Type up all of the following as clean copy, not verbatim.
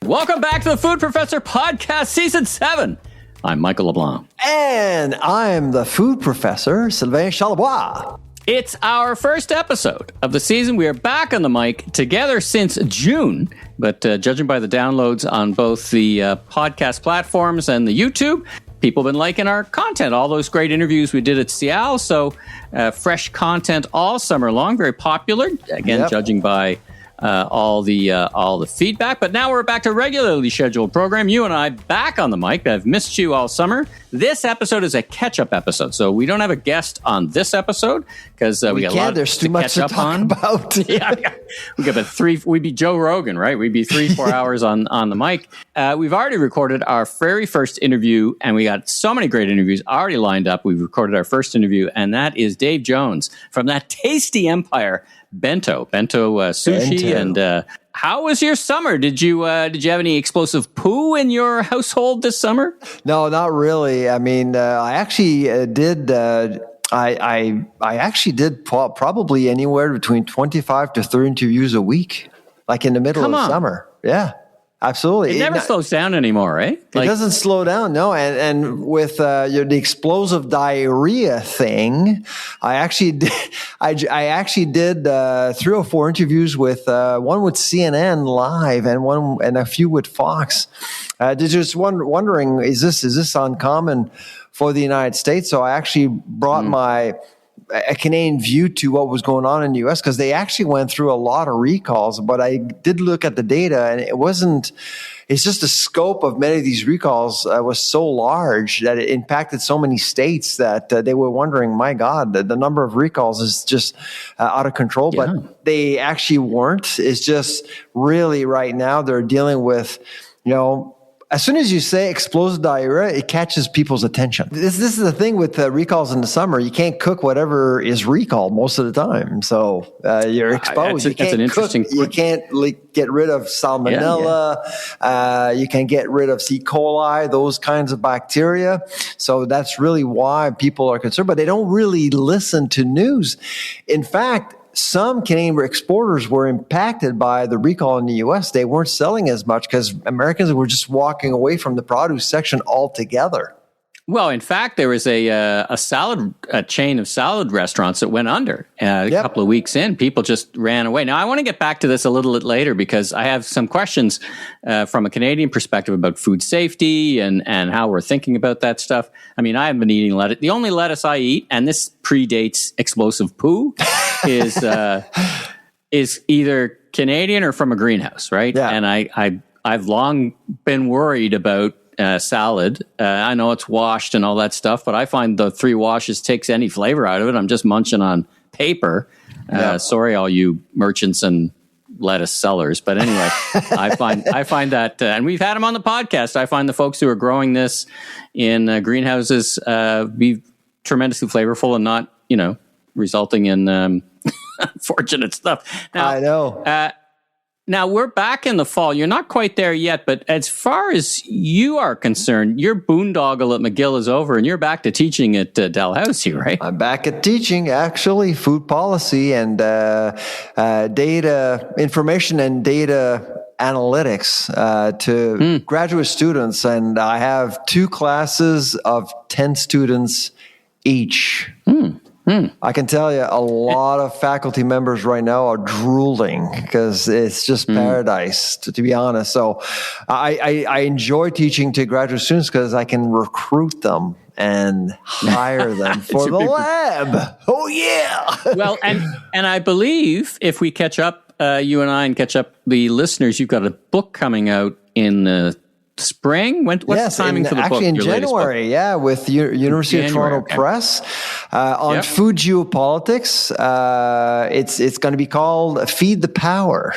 Welcome back to the Food Professor Podcast, Season 7. I'm Michael LeBlanc. And I'm the Food Professor, Sylvain Charlebois. It's our first episode of the season. We are back on the mic together since June, but judging by the downloads on both the podcast platforms and the YouTube, people have been liking our content, all those great interviews we did at SIAL. So fresh content all summer long, very popular, again, judging by all the feedback. But now we're back to regularly scheduled program. You and I back on the mic. I've missed you all summer. This episode is a catch-up episode, so we don't have a guest on this episode because we got a lot there's too much to talk about. Yeah, we got we'd be Joe Rogan, right? We'd be 3-4 hours on the mic. We've already recorded our very first interview, and we got so many great interviews already lined up. We've recorded our first interview, and that is Dave Jones from that tasty empire, Bento Sushi. And how was your summer? Did you have any explosive poo in your household this summer? No, not really. I mean, I actually did. I actually did probably anywhere between 25 to 30 interviews a week, like in the middle of summer. Yeah. Absolutely. It never slows down anymore, right? It doesn't slow down, no. And with the explosive diarrhea thing, I actually did. I actually did 3 or 4 interviews with one with CNN Live and a few with Fox. Just wondering, is this uncommon for the United States? So I actually brought a Canadian view to what was going on in the U.S. because they actually went through a lot of recalls. But I did look at the data, and it's just the scope of many of these recalls was so large that it impacted so many states that they were wondering, my God, the number of recalls is just out of control. Yeah. But they actually weren't. It's just really right now they're dealing with, as soon as you say explosive diarrhea, it catches people's attention. This is the thing with recalls in the summer. You can't cook whatever is recalled most of the time. So you're exposed. You can't You can't get rid of salmonella. Yeah. You can get rid of E. coli, those kinds of bacteria. So that's really why people are concerned. But they don't really listen to news. In fact, some Canadian exporters were impacted by the recall in the U.S. They weren't selling as much because Americans were just walking away from the produce section altogether. Well, in fact, there was a chain of salad restaurants that went under a couple of weeks in. People just ran away. Now, I want to get back to this a little bit later because I have some questions from a Canadian perspective about food safety and how we're thinking about that stuff. I mean, I haven't been eating lettuce. The only lettuce I eat, and this predates explosive poo, is either Canadian or from a greenhouse, right? Yeah. And I've long been worried about salad. I know it's washed and all that stuff, but I find the 3 washes takes any flavor out of it. I'm just munching on paper. Sorry, all you merchants and lettuce sellers. But anyway, I find that, and we've had them on the podcast. I find the folks who are growing this in greenhouses be tremendously flavorful and not, resulting in unfortunate stuff. Now, I know. Now, we're back in the fall. You're not quite there yet, but as far as you are concerned, your boondoggle at McGill is over, and you're back to teaching at Dalhousie, right? I'm back at teaching, actually, food policy and data information and data analytics to graduate students. And I have 2 classes of 10 students each. I can tell you a lot of faculty members right now are drooling because it's just paradise, to be honest. So I enjoy teaching to graduate students because I can recruit them and hire them for the lab. Oh, yeah. Well, and I believe if we catch up, you and I, and catch up the listeners, you've got a book coming out in spring? What's the timing for the book? Actually, in January, with University of Toronto Press on food geopolitics. It's going to be called "Feed the Power."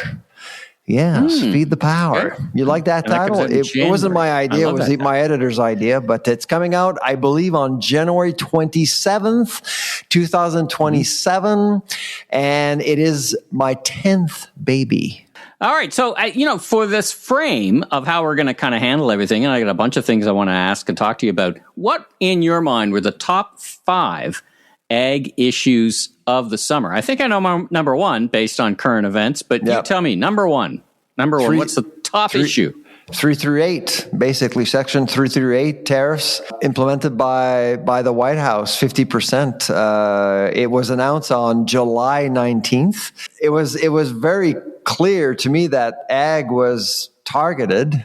Yes, Feed the Power. Okay. You like that title? It wasn't my idea. It was my editor's idea, but it's coming out, I believe, on January 27th, 2027, and it is my 10th baby. All right. So, for this frame of how we're going to kind of handle everything, and I got a bunch of things I want to ask and talk to you about, what in your mind were the top 5 ag issues of the summer? I think I know my number 1 based on current events, but you tell me, number one, what's the top issue? 338, basically Section 338 tariffs implemented by the White House, 50%. It was announced on July 19th. It was very clear to me that ag was targeted,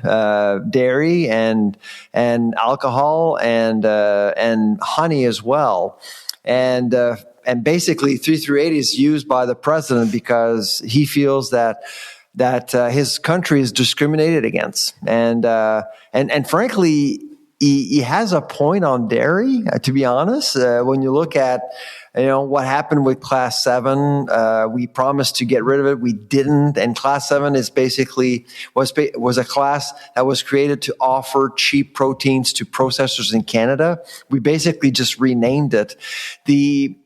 dairy and alcohol and honey as well. And basically 338 is used by the president because he feels that his country is discriminated against. And frankly, he has a point on dairy, to be honest. When you look at, what happened with Class 7, we promised to get rid of it. We didn't. And Class 7 is basically was a class that was created to offer cheap proteins to processors in Canada. We basically just renamed it. The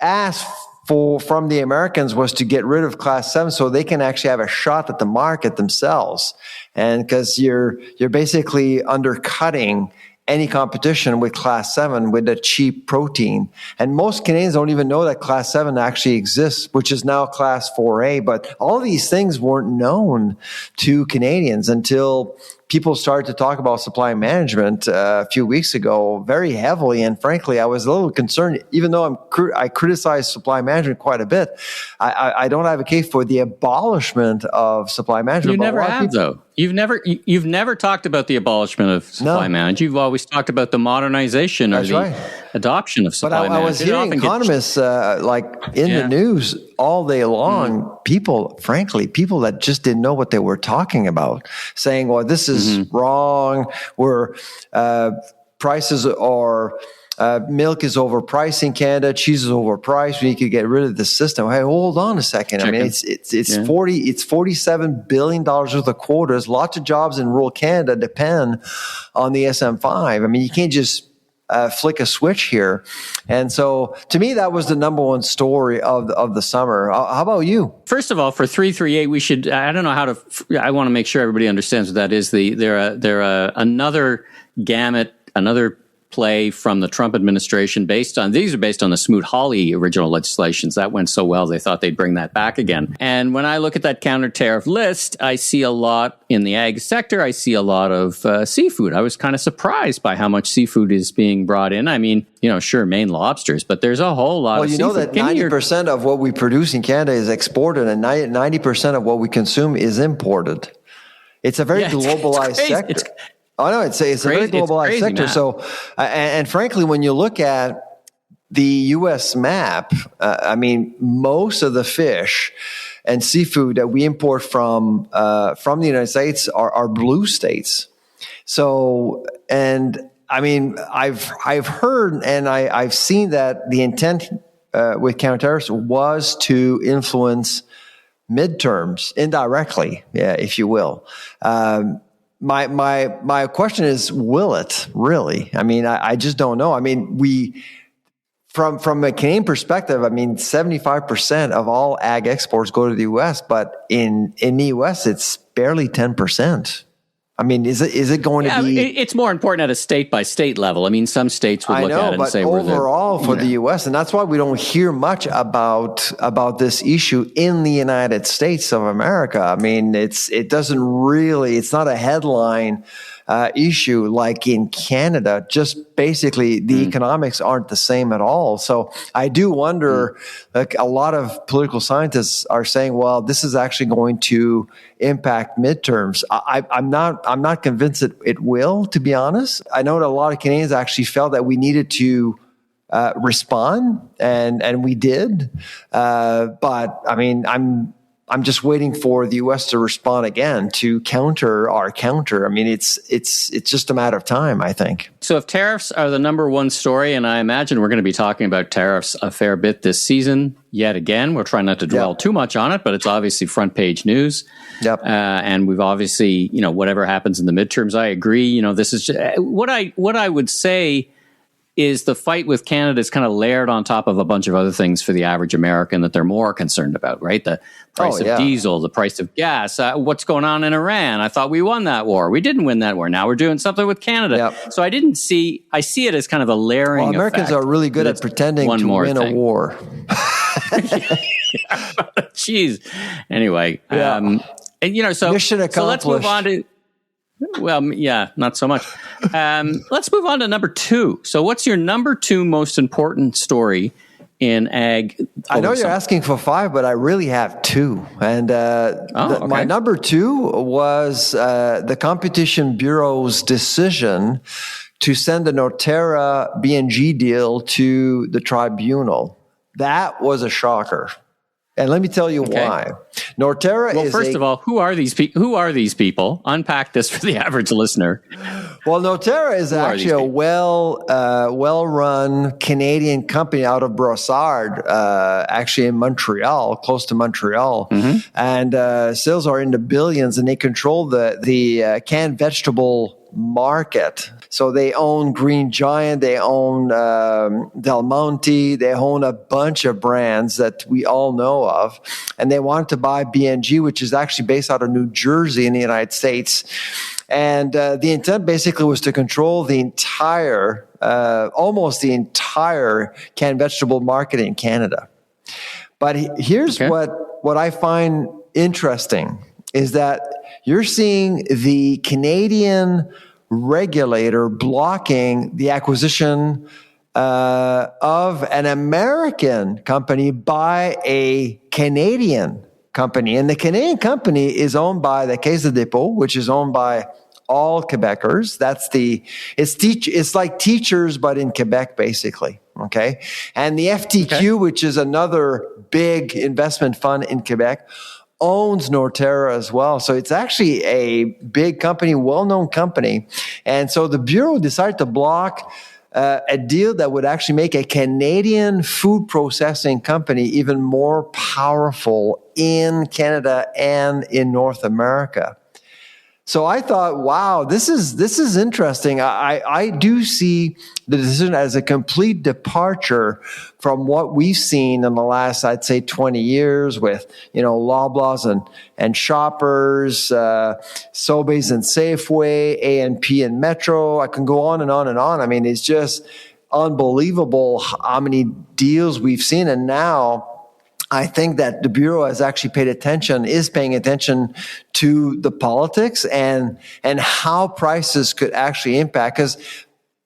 ask from the Americans was to get rid of Class 7 so they can actually have a shot at the market themselves. And because you're basically undercutting any competition with Class 7 with a cheap protein. And most Canadians don't even know that Class 7 actually exists, which is now Class 4A. But all these things weren't known to Canadians until people started to talk about supply management a few weeks ago very heavily. And frankly, I was a little concerned, even though I criticize supply management quite a bit. I don't advocate for the abolishment of supply management. You never have, though. You've never talked about the abolishment of supply management. You've always talked about the modernization or the adoption of supply management. But I was hearing economists the news all day long, people that just didn't know what they were talking about, saying, well, this is wrong, where prices are... milk is overpriced in Canada. Cheese is overpriced. We could get rid of the system. Hey, hold on a second. I mean, it's $47 billion worth of quotas. Lots of jobs in rural Canada depend on the SM5. I mean, you can't just flick a switch here. And so, to me, that was the number one story of the summer. How about you? First of all, for 338, we should. I don't know how to. I want to make sure everybody understands what that is. They're another gamut, another play from the Trump administration these are based on the Smoot-Hawley original legislations. That went so well, they thought they'd bring that back again. And when I look at that counter tariff list, I see a lot in the ag sector. I see a lot of seafood. I was kind of surprised by how much seafood is being brought in. I mean, sure, Maine lobsters, but there's a whole lot of seafood. Well, that 90% of what we produce in Canada is exported and 90% of what we consume is imported. It's a very globalized sector. Oh no, it's a very globalized sector. So, and frankly, when you look at the U.S. map, I mean, most of the fish and seafood that we import from the United States are blue states. So, and I mean, I've heard and I've seen that the intent with counter-tariffs was to influence midterms indirectly, if you will. My question is, will it really? I mean, I just don't know. I mean, from a Canadian perspective, I mean, 75% of all ag exports go to the U.S., but in the U.S., it's barely 10%. I mean, is it going to be? It's more important at a state by state level. I mean, some states would look at it and say, overall for the U.S., and that's why we don't hear much about this issue in the United States of America. I mean, it's not a headline issue like in Canada. Just basically, the economics aren't the same at all. So I do wonder. Like a lot of political scientists are saying, well, this is actually going to impact midterms. I'm not convinced that it will, to be honest. I know that a lot of Canadians actually felt that we needed to respond, and we did. But I mean, I'm just waiting for the U.S. to respond again to counter our counter. I mean, it's just a matter of time, I think. So if tariffs are the number one story, and I imagine we're going to be talking about tariffs a fair bit this season, yet again, we're trying not to dwell too much on it, but it's obviously front page news. Yep. And we've obviously, whatever happens in the midterms, I agree. This is just, what I would say is the fight with Canada is kind of layered on top of a bunch of other things for the average American that they're more concerned about, right? The price of diesel, the price of gas, what's going on in Iran. I thought we won that war. We didn't win that war. Now we're doing something with Canada. Yep. So I see it as kind of a layering effect. Americans are really good at pretending to win a war. Jeez. Anyway, so mission accomplished. So let's move on to... Well, yeah, not so much. Let's move on to number 2. So what's your number 2 most important story in ag? I know you're asking for 5, but I really have 2. And my number 2 was the Competition Bureau's decision to send the Norterra B&G deal to the tribunal. That was a shocker. And let me tell you why. Norterra is first of all, who are these people? Unpack this for the average listener. Well, Norterra is actually a well-run Canadian company out of Brossard, actually in Montreal, close to Montreal. Mm-hmm. And sales are in the billions, and they control the canned vegetable market. So they own Green Giant, they own Del Monte, they own a bunch of brands that we all know of. And they wanted to buy B&G, which is actually based out of New Jersey in the United States. And the intent basically was to control the entire, almost the entire canned vegetable market in Canada. But here's what I find interesting is that you're seeing the Canadian regulator blocking the acquisition of an American company by a Canadian company. And the Canadian company is owned by the Caisse de dépôt, which is owned by all Quebecers. It's like teachers, but in Quebec, basically. Okay. And the FTQ, which is another big investment fund in Quebec, owns Norterra as well. So it's actually a big company, well-known company. And so the Bureau decided to block a deal that would actually make a Canadian food processing company even more powerful in Canada and in North America. So I thought, wow, this is interesting. I do see the decision as a complete departure from what we've seen in the last, I'd say, 20 years with, Loblaws and Shoppers, Sobeys and Safeway, A&P and Metro. I can go on and on and on. I mean, it's just unbelievable how many deals we've seen. And now I think that the Bureau has actually is paying attention to the politics and how prices could actually impact. Because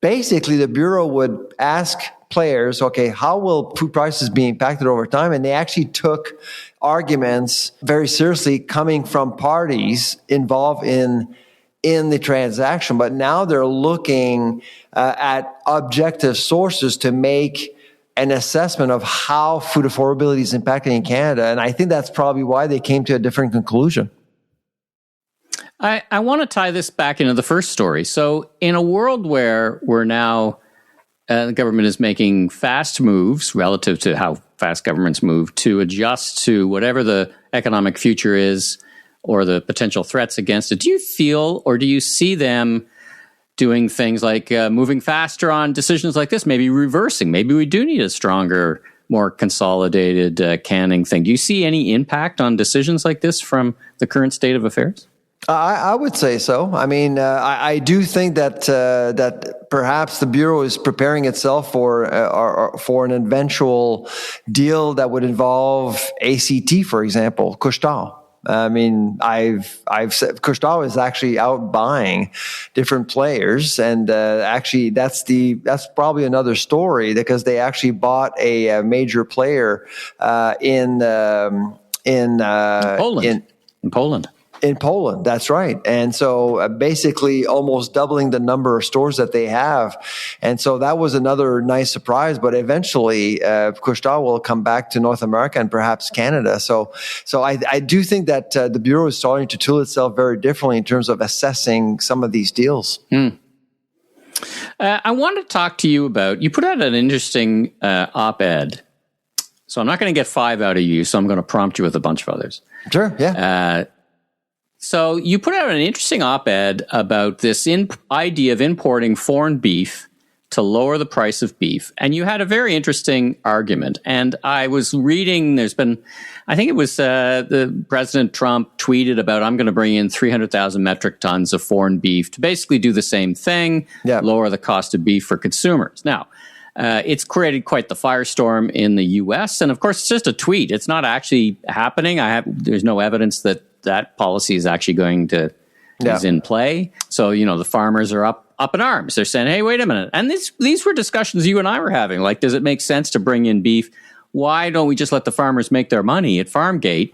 basically the Bureau would ask players, okay, how will food prices be impacted over time? And they actually took arguments very seriously coming from parties involved in the transaction. But now they're looking at objective sources to make an assessment of how food affordability is impacting in Canada. And I think that's probably why they came to a different conclusion. I want to tie this back into the first story. So in a world where we're now, the government is making fast moves relative to how fast governments move to adjust to whatever the economic future is or the potential threats against it, do you feel or do you see them doing things like moving faster on decisions like this, maybe reversing? Maybe we do need a stronger, more consolidated canning thing. Do you see any impact on decisions like this from the current state of affairs? I would say so. I mean, I do think that perhaps the Bureau is preparing itself for an eventual deal that would involve ACT, for example, Couche-Tard. I mean, I've said Couche-Tard is actually out buying different players, and actually that's probably another story because they actually bought a major player in Poland. In Poland. In Poland, that's right. And so basically almost doubling the number of stores that they have. And so that was another nice surprise. But eventually, Couche-Tard will come back to North America and perhaps Canada. So I do think that the Bureau is starting to tool itself very differently in terms of assessing some of these deals. I want to talk to you about, you put out an interesting op-ed. So I'm not going to get 5 out of you, so I'm going to prompt you with a bunch of others. Sure, yeah. So you put out an interesting op-ed about this idea of importing foreign beef to lower the price of beef. And you had a very interesting argument. And I was reading, I think it was the President Trump tweeted about, I'm going to bring in 300,000 metric tons of foreign beef to basically do the same thing, lower the cost of beef for consumers. Now, it's created quite the firestorm in the U.S. And of course, it's just a tweet. It's not actually happening. There's no evidence that policy is actually going to is in play. So, the farmers are up in arms. They're saying, hey, wait a minute. And these were discussions you and I were having. Like, does it make sense to bring in beef? Why don't we just let the farmers make their money at Farmgate?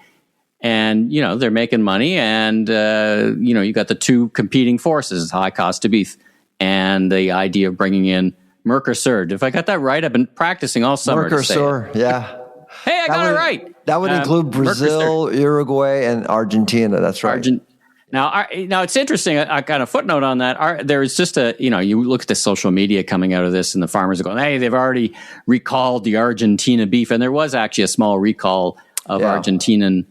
And, they're making money. And, you got the two competing forces, high cost of beef and the idea of bringing in Mercosur. If I got that right, I've been practicing all summer. Mercosur, yeah. Hey, I got it right. That would include Brazil, Mercosur, Uruguay, and Argentina. That's right. Now, it's interesting. I got a footnote on that. There is just you look at the social media coming out of this, and the farmers are going, hey, they've already recalled the Argentina beef. And there was actually a small recall of Argentinian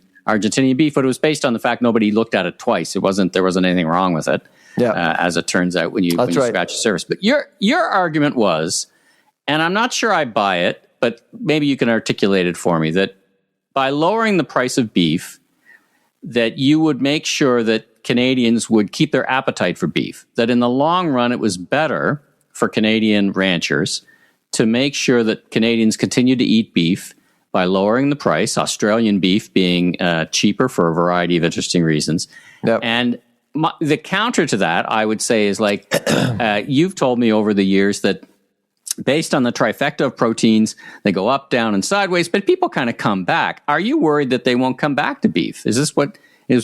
beef, but it was based on the fact nobody looked at it twice. There wasn't anything wrong with it, as it turns out when you scratch the surface. But your argument was, and I'm not sure I buy it, but maybe you can articulate it for me, that by lowering the price of beef, that you would make sure that Canadians would keep their appetite for beef, that in the long run, it was better for Canadian ranchers to make sure that Canadians continue to eat beef by lowering the price, Australian beef being cheaper for a variety of interesting reasons. Yep. And the counter to that, I would say, is like, you've told me over the years that based on the trifecta of proteins, they go up, down, and sideways, but people kind of come back. Are you worried that they won't come back to beef? Is this what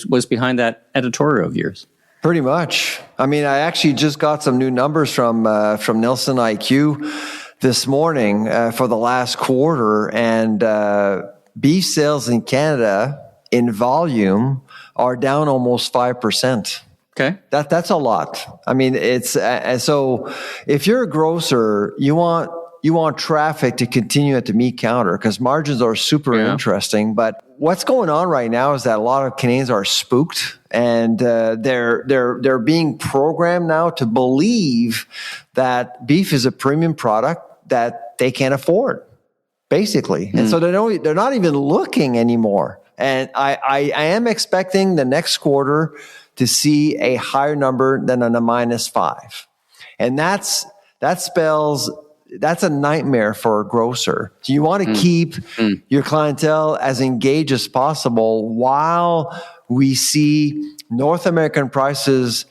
was behind that editorial of yours? Pretty much. I mean, I actually just got some new numbers from Nielsen IQ this morning for the last quarter, and beef sales in Canada in volume are down almost 5%. Okay, that's a lot. I mean, it's so if you're a grocer, you want traffic to continue at the meat counter because margins are super interesting. But what's going on right now is that a lot of Canadians are spooked, and they're being programmed now to believe that beef is a premium product that they can't afford, basically. And so they're not even looking anymore. And I am expecting the next quarter to see a higher number than a -5. And that's a nightmare for a grocer. So you want to keep your clientele as engaged as possible while we see North American prices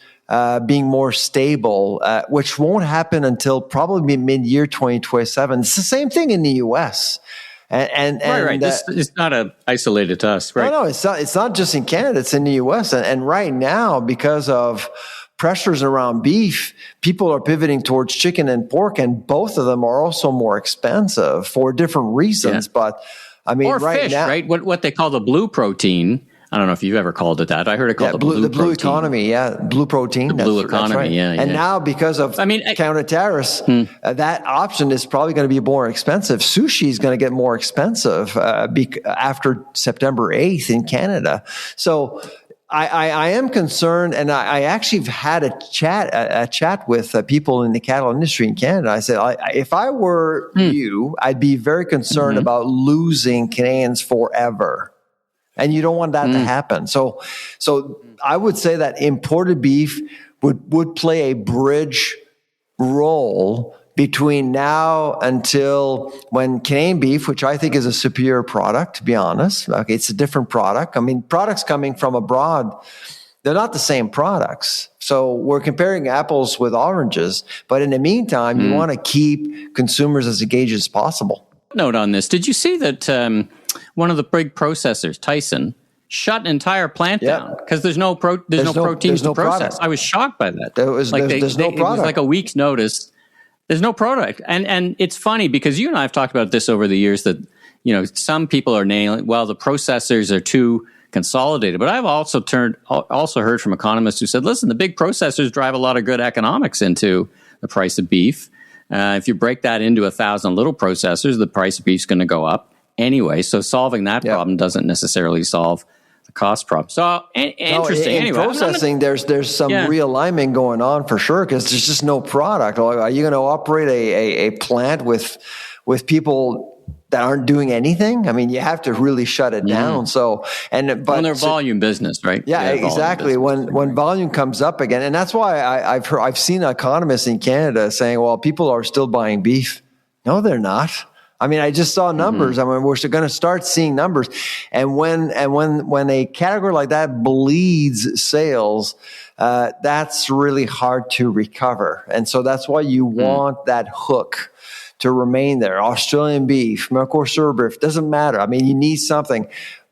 being more stable, which won't happen until probably mid-year 2027. It's the same thing in the U.S. And right. It's not isolated to us, right? No, it's not just in Canada. It's in the U.S. And right now, because of pressures around beef, people are pivoting towards chicken and pork, and both of them are also more expensive for different reasons. Yeah. But I mean, or right fish, now, right? What they call the blue protein. I don't know if you've ever called it that. I heard it called the blue protein. Economy, blue protein. The blue economy, right. And now because of counter tariffs, that option is probably going to be more expensive. Sushi is going to get more expensive after September 8th in Canada. So I am concerned, and I actually had a chat with people in the cattle industry in Canada. I said, if I were you, I'd be very concerned about losing Canadians forever. And you don't want that to happen. So I would say that imported beef would play a bridge role between now until when Canadian beef, which I think is a superior product, to be honest. Okay, it's a different product. I mean, products coming from abroad, they're not the same products. So we're comparing apples with oranges. But in the meantime, you want to keep consumers as engaged as possible. Note on this. Did you see that one of the big processors, Tyson, shut an entire plant down because there's no proteins to process? Product. I was shocked by that. There's no product. It was like a week's notice. There's no product. And it's funny because you and I have talked about this over the years that, some people are nailing, well, the processors are too consolidated. But I've also heard from economists who said, listen, the big processors drive a lot of good economics into the price of beef. If you break that into 1,000 little processors, the price of beef is going to go up anyway. So solving that problem doesn't necessarily solve the cost problem. So interesting. In processing, there's some realignment going on for sure because there's just no product. Are you going to operate a plant with people that aren't doing anything? I mean, you have to really shut it down. So, but they're volume business, right? Yeah, exactly. When volume comes up again, and that's why I've seen economists in Canada saying, "Well, people are still buying beef." No, they're not. I mean, I just saw numbers. I mean, we're going to start seeing numbers. And when a category like that bleeds sales, that's really hard to recover. And so that's why you want that hook to remain there. Australian beef, Mercosur beef, doesn't matter. I mean, you need something.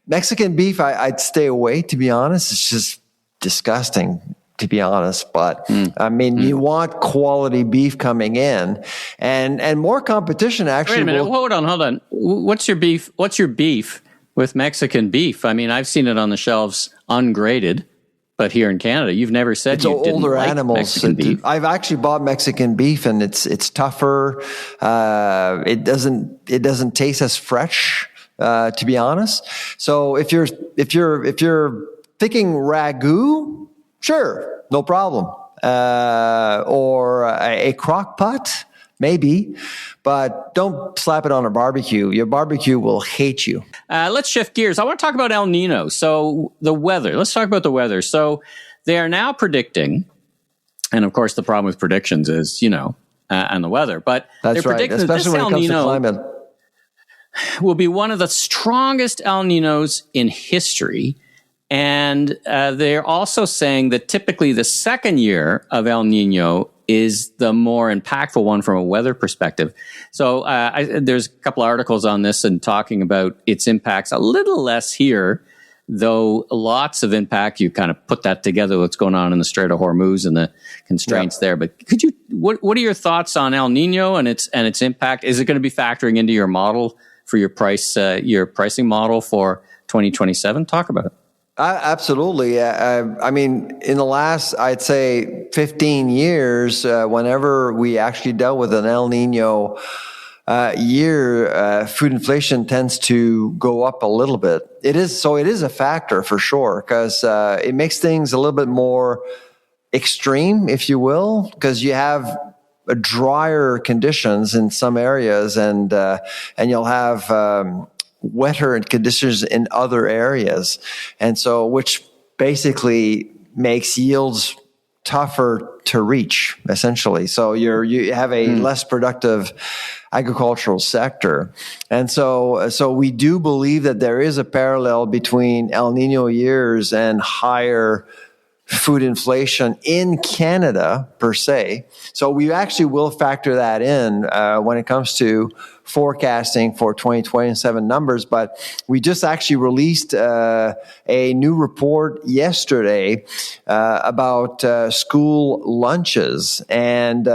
Mexican beef, I'd stay away, to be honest. It's just disgusting, to be honest. But I mean, you want quality beef coming in, and more competition actually. Wait a minute, hold on. What's your beef with Mexican beef? I mean, I've seen it on the shelves ungraded, but here in Canada, you've never said it's you older didn't like animals. Mexican beef. I've actually bought Mexican beef, and it's tougher. It doesn't taste as fresh. To be honest. So if you're thinking ragu, sure, no problem. Or a crock pot, maybe, but don't slap it on a barbecue. Your barbecue will hate you. Let's shift gears. I want to talk about El Nino. So the weather. Let's talk about the weather. So they are now predicting, and of course the problem with predictions is, and the weather, but that's they're right, predicting that this especially when El it comes Nino to climate. Will be one of the strongest El Ninos in history. And they're also saying that typically the second year of El Nino is the more impactful one from a weather perspective. So there's a couple articles on this and talking about its impacts a little less here, though lots of impact. You kind of put that together, what's going on in the Strait of Hormuz and the constraints there. But what are your thoughts on El Nino and its impact? Is it going to be factoring into your model for your pricing model for 2027? Talk about it. Absolutely. I mean, in the last, I'd say 15 years, whenever we actually dealt with an El Nino year, food inflation tends to go up a little bit. It is a factor for sure, because it makes things a little bit more extreme, if you will, because you have drier conditions in some areas, and you'll have wetter conditions in other areas, and so which basically makes yields tougher to reach, essentially. So you have a less productive agricultural sector, and so we do believe that there is a parallel between El Nino years and higher food inflation in Canada per se. So we actually will factor that in when it comes to forecasting for 2027 numbers. But we just actually released a new report yesterday about school lunches. And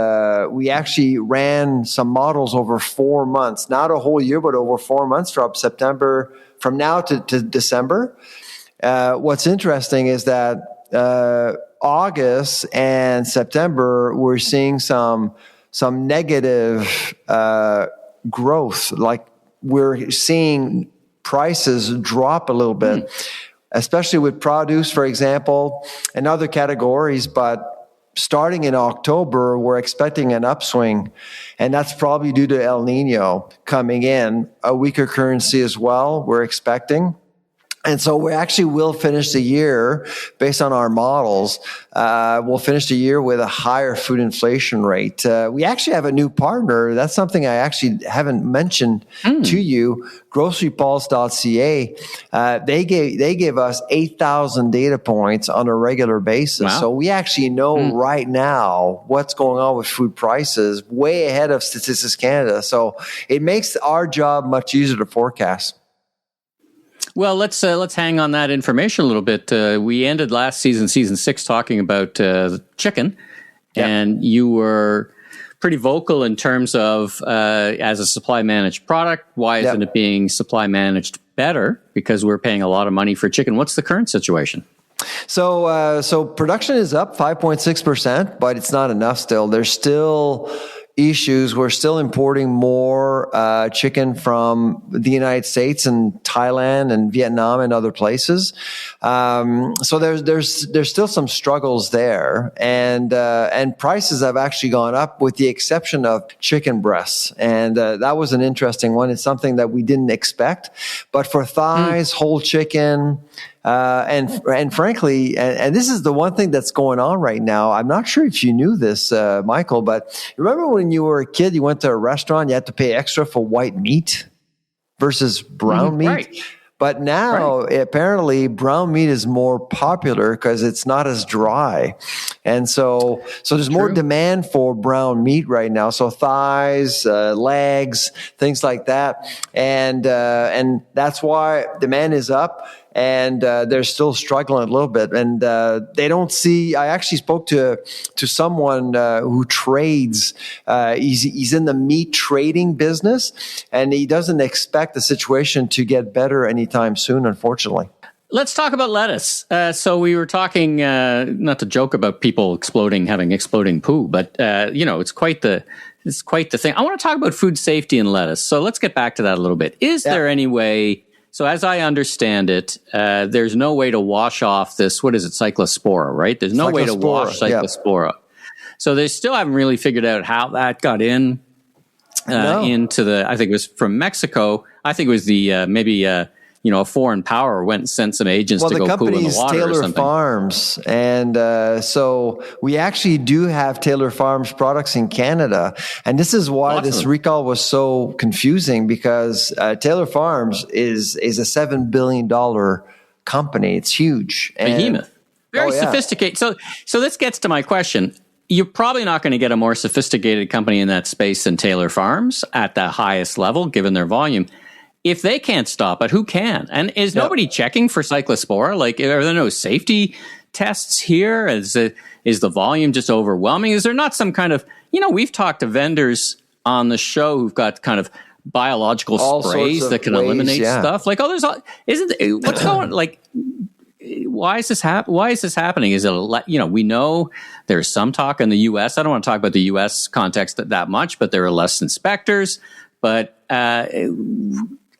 we actually ran some models over 4 months, not a whole year, but over 4 months from now to December. What's interesting is that August and September, we're seeing some negative growth. Like we're seeing prices drop a little bit, especially with produce, for example, and other categories. But starting in October, we're expecting an upswing, and that's probably due to El Nino coming in, a weaker currency as well, we're expecting. And so we actually will finish the year, based on our models, we'll finish the year with a higher food inflation rate. We actually have a new partner. That's something I actually haven't mentioned to you, grocerypulse.ca. They give us 8,000 data points on a regular basis. Wow. So we actually know right now what's going on with food prices, way ahead of Statistics Canada. So it makes our job much easier to forecast. Well, let's hang on that information a little bit. We ended last season 6, talking about chicken, and you were pretty vocal in terms of as a supply managed product. Why isn't it being supply managed better? Because we're paying a lot of money for chicken. What's the current situation? So production is up 5.6%, but it's not enough still. There's still issues. We're still importing more chicken from the United States and Thailand and Vietnam and other places. So there's still some struggles there, and prices have actually gone up, with the exception of chicken breasts, and that was an interesting one. It's something that we didn't expect, but for thighs, whole chicken, And frankly, and this is the one thing that's going on right now. I'm not sure if you knew this, Michael, but remember when you were a kid, you went to a restaurant, you had to pay extra for white meat versus brown meat. Right. But now, apparently, brown meat is more popular because it's not as dry. And so there's more demand for brown meat right now. So thighs, legs, things like that. And that's why demand is up. And they're still struggling a little bit, and they don't see. I actually spoke to someone who trades. He's in the meat trading business, and he doesn't expect the situation to get better anytime soon, unfortunately. Let's talk about lettuce. So we were talking, not to joke about people having exploding poo, but it's quite the thing. I want to talk about food safety in lettuce. So let's get back to that a little bit. Is there any way? So as I understand it, there's no way to wash off this, what is it, Cyclospora, right? There's no way to wash Cyclospora. Yeah. So they still haven't really figured out how that got into I think it was from Mexico. I think it was a foreign power went and sent some agents to go poo in the water Taylor or something. Farms, and so we actually do have Taylor Farms products in Canada, and this is why this recall was so confusing, because Taylor Farms is a $7 billion company. It's huge, behemoth, very sophisticated. So this gets to my question. You're probably not going to get a more sophisticated company in that space than Taylor Farms at the highest level, given their volume. If they can't stop it, who can? And is nobody checking for Cyclospora? Like, are there no safety tests here? Is the volume just overwhelming? Is there not some kind of, we've talked to vendors on the show who've got kind of biological sprays that can eliminate stuff. Like, what's going, like, why is this happening? Is it, we know there's some talk in the U.S. I don't want to talk about the U.S. context that much, but there are less inspectors. But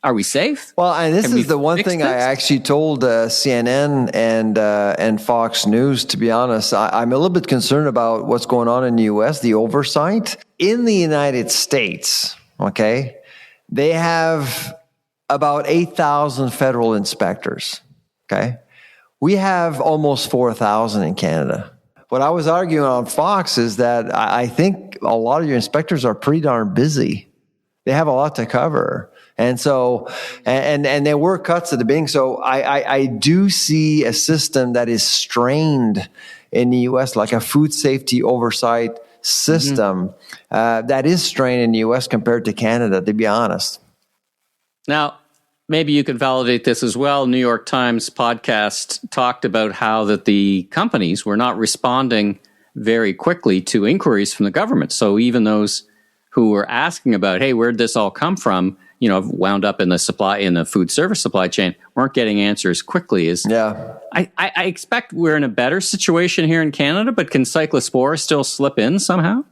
are we safe? Well, and this is the one thing I actually told CNN and Fox News, to be honest. I'm a little bit concerned about what's going on in the U.S., the oversight. In the United States, okay, they have about 8,000 federal inspectors, okay? We have almost 4,000 in Canada. What I was arguing on Fox is that I think a lot of your inspectors are pretty darn busy. They have a lot to cover. And so, and there were cuts at the beginning. So I do see a system that is strained in the U.S., like a food safety oversight system that is strained in the U.S. compared to Canada, to be honest. Now, maybe you could validate this as well. New York Times podcast talked about how that the companies were not responding very quickly to inquiries from the government. So even those who were asking about, hey, where'd this all come from, wound up in the food service supply chain, weren't getting answers quickly. I expect we're in a better situation here in Canada, but can Cyclospora still slip in somehow?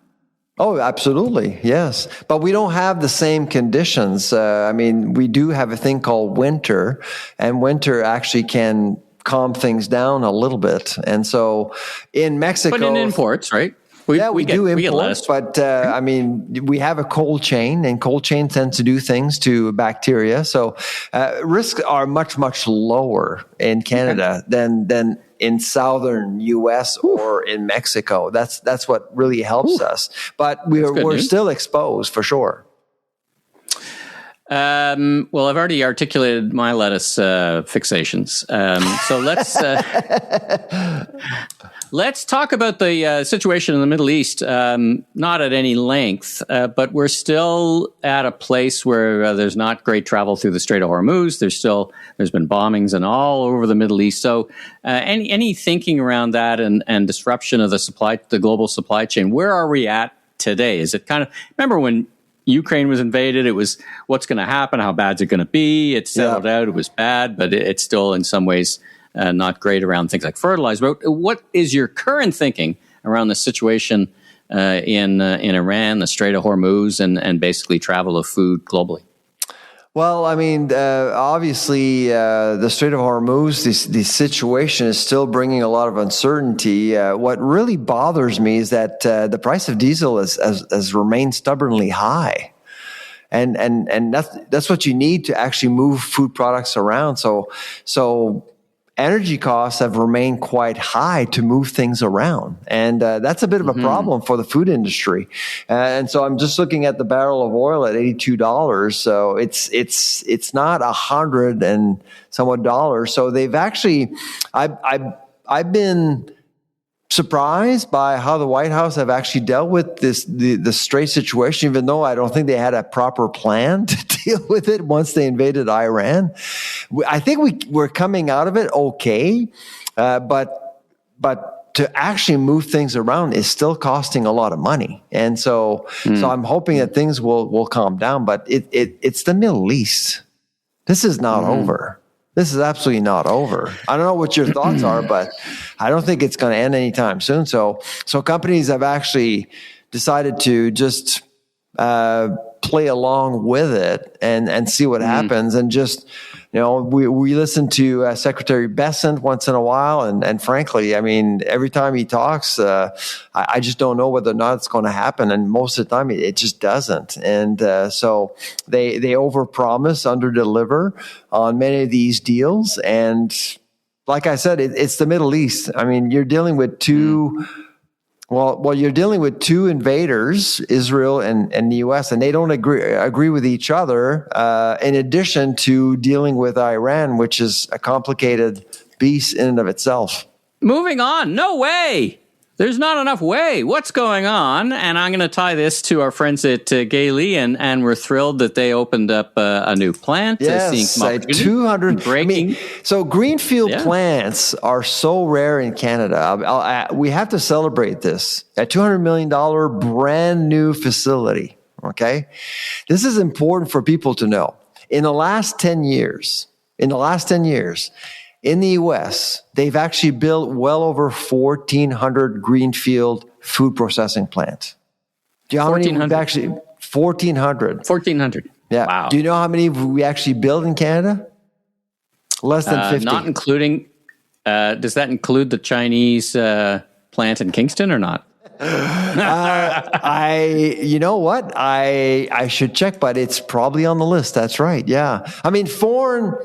Oh, absolutely. Yes. But we don't have the same conditions. We do have a thing called winter, and winter actually can calm things down a little bit. And so in Mexico... But in imports, right? We do import, but we have a cold chain, and cold chain tends to do things to bacteria. So risks are much, much lower in Canada than in southern U.S. or in Mexico. That's what really helps us. But we're still exposed for sure. Well, I've already articulated my lettuce fixations. So let's talk about the situation in the Middle East. Not at any length, but we're still at a place where there's not great travel through the Strait of Hormuz. There's been bombings and all over the Middle East. So any thinking around that and disruption of the global supply chain? Where are we at today? Is it kind of, remember when Ukraine was invaded, it was what's going to happen, how bad is it going to be? It settled out, it was bad, but it's still in some ways not great around things like fertilizer. But what is your current thinking around the situation in Iran, the Strait of Hormuz, and basically travel of food globally? Well, obviously, the Strait of Hormuz, the situation is still bringing a lot of uncertainty. What really bothers me is that the price of diesel has remained stubbornly high. And that's what you need to actually move food products around. So energy costs have remained quite high to move things around. And that's a bit of a problem for the food industry. And so I'm just looking at the barrel of oil at $82. So it's not $100 and somewhat dollars. So they've actually, I've been surprised by how the White House have actually dealt with the straight situation, even though I don't think they had a proper plan to deal with it once they invaded Iran. I think we're coming out of it okay, but to actually move things around is still costing a lot of money. And so I'm hoping that things will calm down, but it's the Middle East. This is not over. This is absolutely not over. I don't know what your thoughts are, but I don't think it's going to end anytime soon. So companies have actually decided to just play along with it and see what happens. And just, we listen to Secretary Bessent once in a while. And frankly, I mean, every time he talks, I just don't know whether or not it's going to happen. And most of the time it just doesn't. And so they overpromise, underdeliver on many of these deals. And like I said, it's the Middle East. I mean, you're dealing with two... Well, you're dealing with two invaders, Israel and the U.S., and they don't agree with each other, in addition to dealing with Iran, which is a complicated beast in and of itself. Moving on. No way. There's not enough way. What's going on? And I'm going to tie this to our friends at Gailey, and we're thrilled that they opened up a new plant. Yes, 200 breaking. So greenfield plants are so rare in Canada. We have to celebrate this. A $200 million brand new facility. Okay, this is important for people to know. In the last 10 years, in the U.S., they've actually built well over 1,400 greenfield food processing plants. Do you know how many we've actually? 1,400. 1,400. Yeah. Wow. Do you know how many we actually build in Canada? Less than 50. Not including. Does that include the Chinese plant in Kingston or not? You know what? I should check, but it's probably on the list. That's right. Yeah. I mean, foreign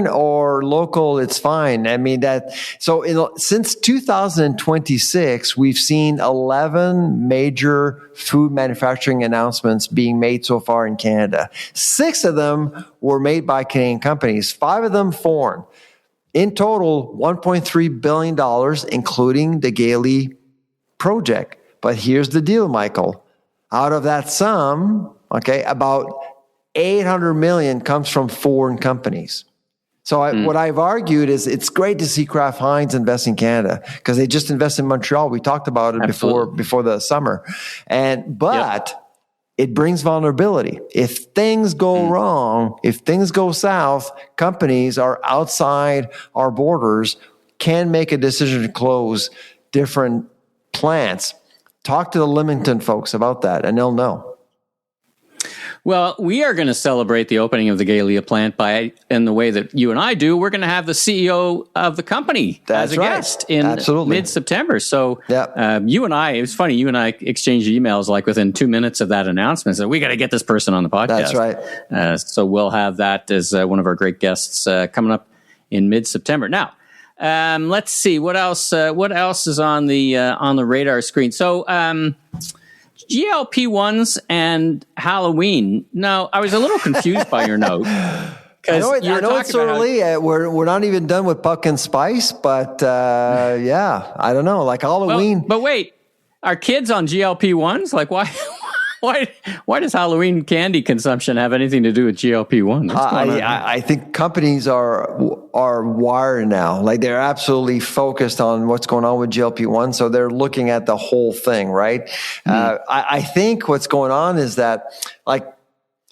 or local, it's fine. I mean since 2026, we've seen 11 major food manufacturing announcements being made so far in Canada. 6 of them were made by Canadian companies, 5 of them foreign. In total, $1.3 billion, including the Gailey project. But here's the deal, Michael. Out of that sum, about $800 million comes from foreign companies. So what I've argued is it's great to see Kraft Heinz invest in Canada because they just invested in Montreal. We talked about it before the summer. But it brings vulnerability. If things go wrong, if things go south, companies are outside our borders can make a decision to close different plants. Talk to the Leamington folks about that and they'll know. Well, we are going to celebrate the opening of the Gailey plant in the way that you and I do. We're going to have the CEO of the company as a guest in mid-September. So you and I, it was funny, you and I exchanged emails like within 2 minutes of that announcement. So we got to get this person on the podcast. That's right. So we'll have that as one of our great guests coming up in mid-September. Now, let's see what else is on the radar screen. So, GLP-1s and Halloween. Now, I was a little confused by your note. I know it's early. We're not even done with pumpkin spice, but I don't know. Like Halloween. But wait, are kids on GLP-1s? Like why does Halloween candy consumption have anything to do with GLP-1? I think companies are wired now. Like they're absolutely focused on what's going on with GLP-1. So they're looking at the whole thing, right? I think what's going on is that like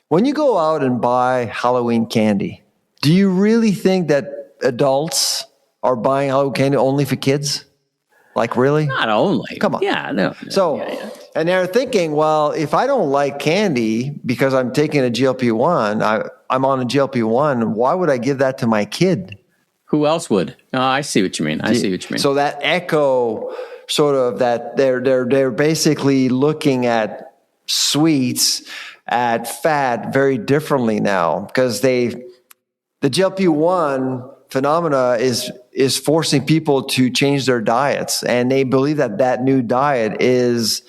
when you go out and buy Halloween candy, do you really think that adults are buying Halloween candy only for kids? Like really? Not only. Come on. Yeah, no. So, and they're thinking, well, if I don't like candy because I'm taking a GLP-1, I'm on a GLP-1, why would I give that to my kid? Who else would? Oh, I see what you mean. So that echo sort of that they're basically looking at sweets, at fat very differently now because the GLP-1 phenomena is forcing people to change their diets, and they believe that new diet is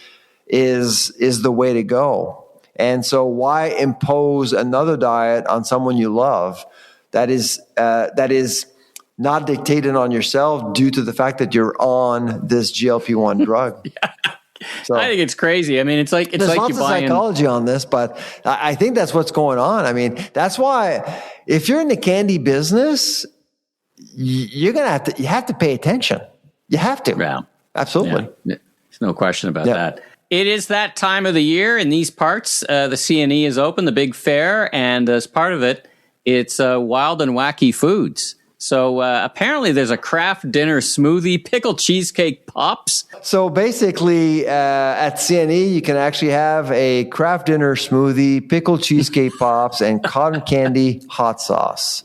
the way to go. And so why impose another diet on someone you love that is not dictated on yourself due to the fact that you're on this GLP-1 drug? So, I think it's crazy. I mean, it's like there's lots of psychology on this, but I think that's what's going on. I mean, that's why if you're in the candy business, you have to pay attention. You have to. Yeah. Absolutely. Yeah. There's no question about that. It is that time of the year in these parts. The CNE is open, the big fair, and as part of it, it's Wild and Wacky Foods. So apparently there's a craft dinner smoothie, pickled cheesecake pops. So basically at CNE, you can actually have a craft dinner smoothie, pickled cheesecake pops, and cotton candy hot sauce.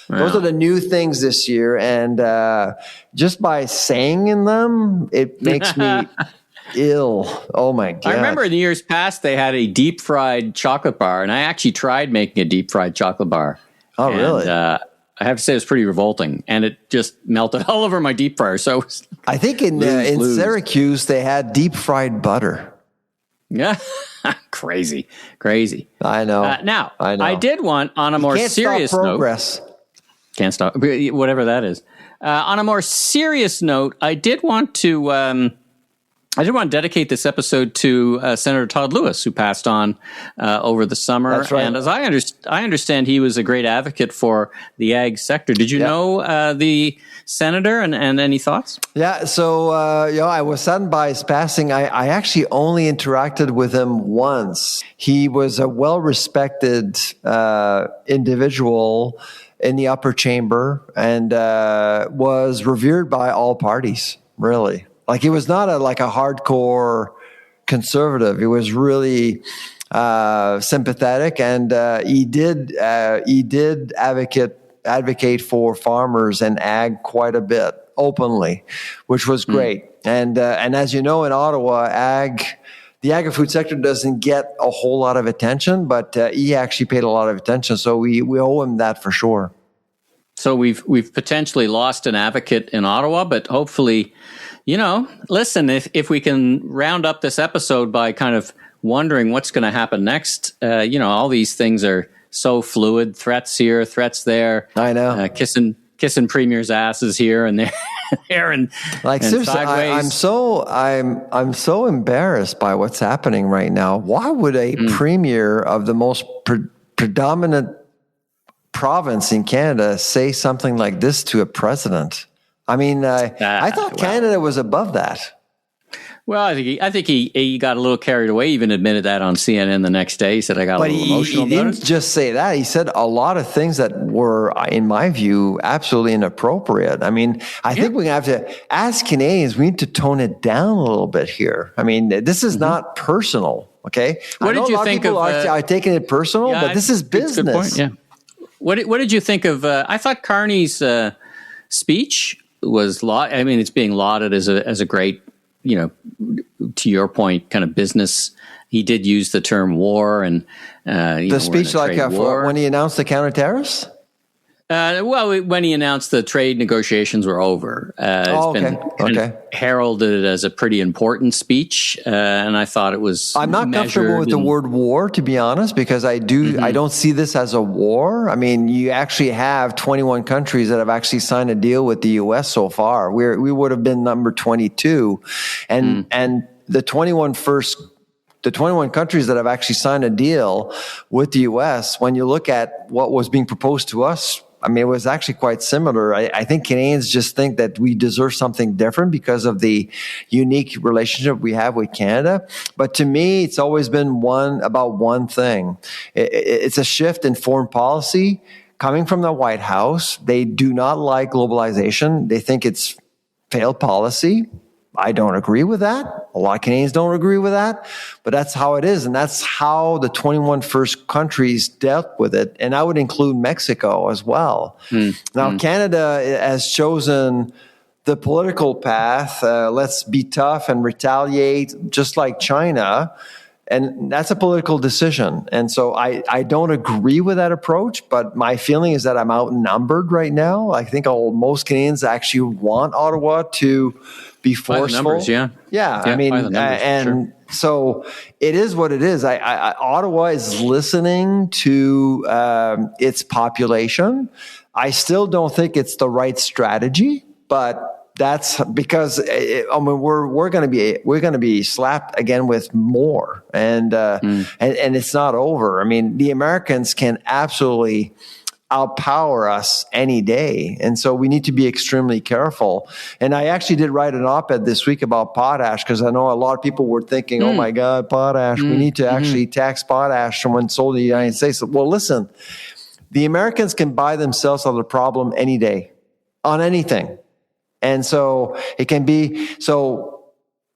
Wow. Those are the new things this year. And just by saying in them, it makes me ill. Oh my God. I remember in the years past, they had a deep fried chocolate bar, and I actually tried making a deep fried chocolate bar. Oh, really? I have to say it was pretty revolting, and it just melted all over my deep fryer. So I think in Syracuse they had deep fried butter. Yeah, crazy. I know. Now, I did want on a more serious progress. Note. Can't stop whatever that is. On a more serious note, I did want to dedicate this episode to Senator Todd Lewis, who passed on over the summer. That's right. And as I understand, he was a great advocate for the ag sector. Did you know the senator and any thoughts? Yeah. So, I was saddened by his passing. I actually only interacted with him once. He was a well-respected individual in the upper chamber and was revered by all parties, really. Like, he was not a hardcore conservative. He was really sympathetic, and he did advocate for farmers and ag quite a bit openly, which was great. And as you know, in Ottawa, the agri-food sector doesn't get a whole lot of attention, but he actually paid a lot of attention. So we owe him that for sure. So we've potentially lost an advocate in Ottawa, but hopefully, listen, if we can round up this episode by kind of wondering what's going to happen next, all these things are so fluid, threats here, threats there. I know. Kissing premiers' asses here and there, and seriously, sideways. I'm so embarrassed by what's happening right now. Why would a premier of the most predominant province in Canada say something like this to a president? I mean, I thought Canada was above that. Well, I think he got a little carried away. Even admitted that on CNN the next day. He said I got a little emotional. He didn't just say that. He said a lot of things that were, in my view, absolutely inappropriate. I mean, I think we have to, as Canadians, we need to tone it down a little bit here. I mean, this is not personal. Okay, what did you think of? Are taking it personal, but this is business. Yeah. What did you think of? I thought Carney's speech was it's being lauded as a great, to your point, kind of business. He did use the term war and the speech when he announced the counter tariffs. When he announced the trade negotiations were over, it's been heralded as a pretty important speech, and I thought it was. I'm not comfortable with the word war, to be honest, because I don't see this as a war. I mean, you actually have 21 countries that have actually signed a deal with the U.S. so far. We would have been number 22, and the 21 countries that have actually signed a deal with the U.S., when you look at what was being proposed to us, I mean, it was actually quite similar. I think Canadians just think that we deserve something different because of the unique relationship we have with Canada. But to me, it's always been about one thing. It's a shift in foreign policy coming from the White House. They do not like globalization. They think it's failed policy. I don't agree with that. A lot of Canadians don't agree with that, but that's how it is. And that's how the 21 first countries dealt with it. And I would include Mexico as well. Now, Canada has chosen the political path. Let's be tough and retaliate, just like China. And that's a political decision. And so I don't agree with that approach, but my feeling is that I'm outnumbered right now. I think most Canadians actually want Ottawa to be forceful. By the numbers, yeah. I mean, so it is what it is. Ottawa is listening to its population. I still don't think it's the right strategy, but that's because we're going to be slapped again with more, and it's not over. I mean, the Americans can absolutely outpower us any day, and so we need to be extremely careful. And I actually did write an op-ed this week about potash because I know a lot of people were thinking, "Oh my God, potash! We need to actually tax potash when sold in the United States." Well, listen, the Americans can buy themselves out of the problem any day on anything. And so it can be, so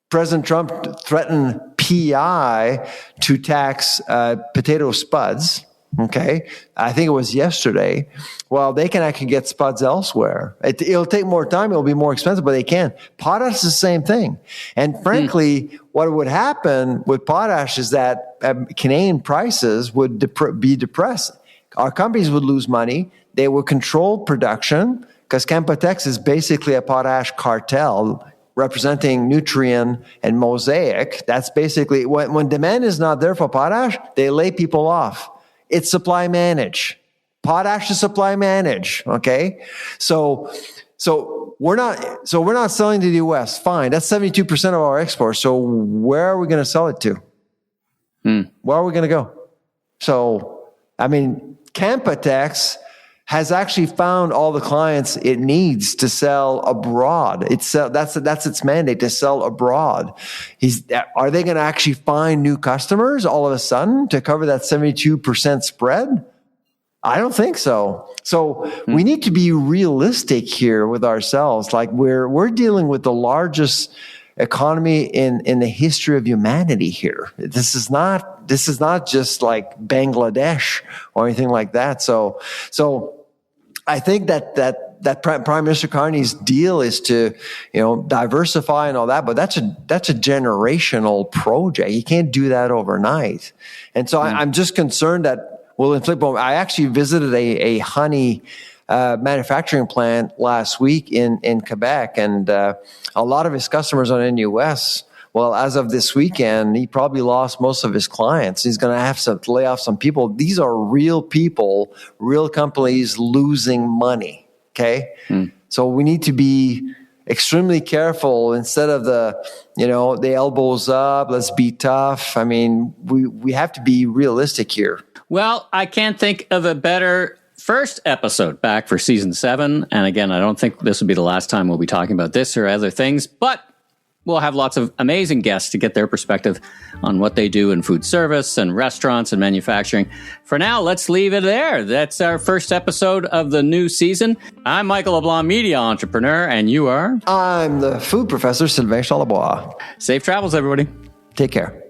President Trump threatened PI to tax potato spuds. Okay. I think it was yesterday. Well, they can actually get spuds elsewhere. It'll take more time. It'll be more expensive, but they can. Potash is the same thing. And frankly, what would happen with potash is that Canadian prices would be depressed. Our companies would lose money. They would control production, because Canpotex is basically a potash cartel representing Nutrien and Mosaic. That's basically, when demand is not there for potash, they lay people off. It's supply manage. Potash is supply manage. Okay. So we're not selling to the US. Fine. That's 72% of our exports. So where are we going to sell it to? Where are we going to go? So, I mean, Canpotex has actually found all the clients it needs to sell abroad. That's its mandate, to sell abroad. Are they going to actually find new customers all of a sudden to cover that 72% spread? I don't think so. So we need to be realistic here with ourselves. Like we're dealing with the largest economy in the history of humanity here. This is not just like Bangladesh or anything like that. So I think that Prime Minister Carney's deal is to, diversify and all that, but that's a generational project. You can't do that overnight. And so I'm just concerned that we'll inflict. I actually visited a honey manufacturing plant last week in Quebec, and a lot of his customers are in the US. Well, as of this weekend, he probably lost most of his clients. He's going to have to lay off some people. These are real people, real companies losing money. Okay. So we need to be extremely careful instead of the elbows up. Let's be tough. I mean, we have to be realistic here. Well, I can't think of a better first episode back for season 7. And again, I don't think this will be the last time we'll be talking about this or other things, but we'll have lots of amazing guests to get their perspective on what they do in food service and restaurants and manufacturing. For now, let's leave it there. That's our first episode of the new season. I'm Michael LeBlanc, media entrepreneur, and you are? I'm the food professor, Sylvain Charlebois. Safe travels, everybody. Take care.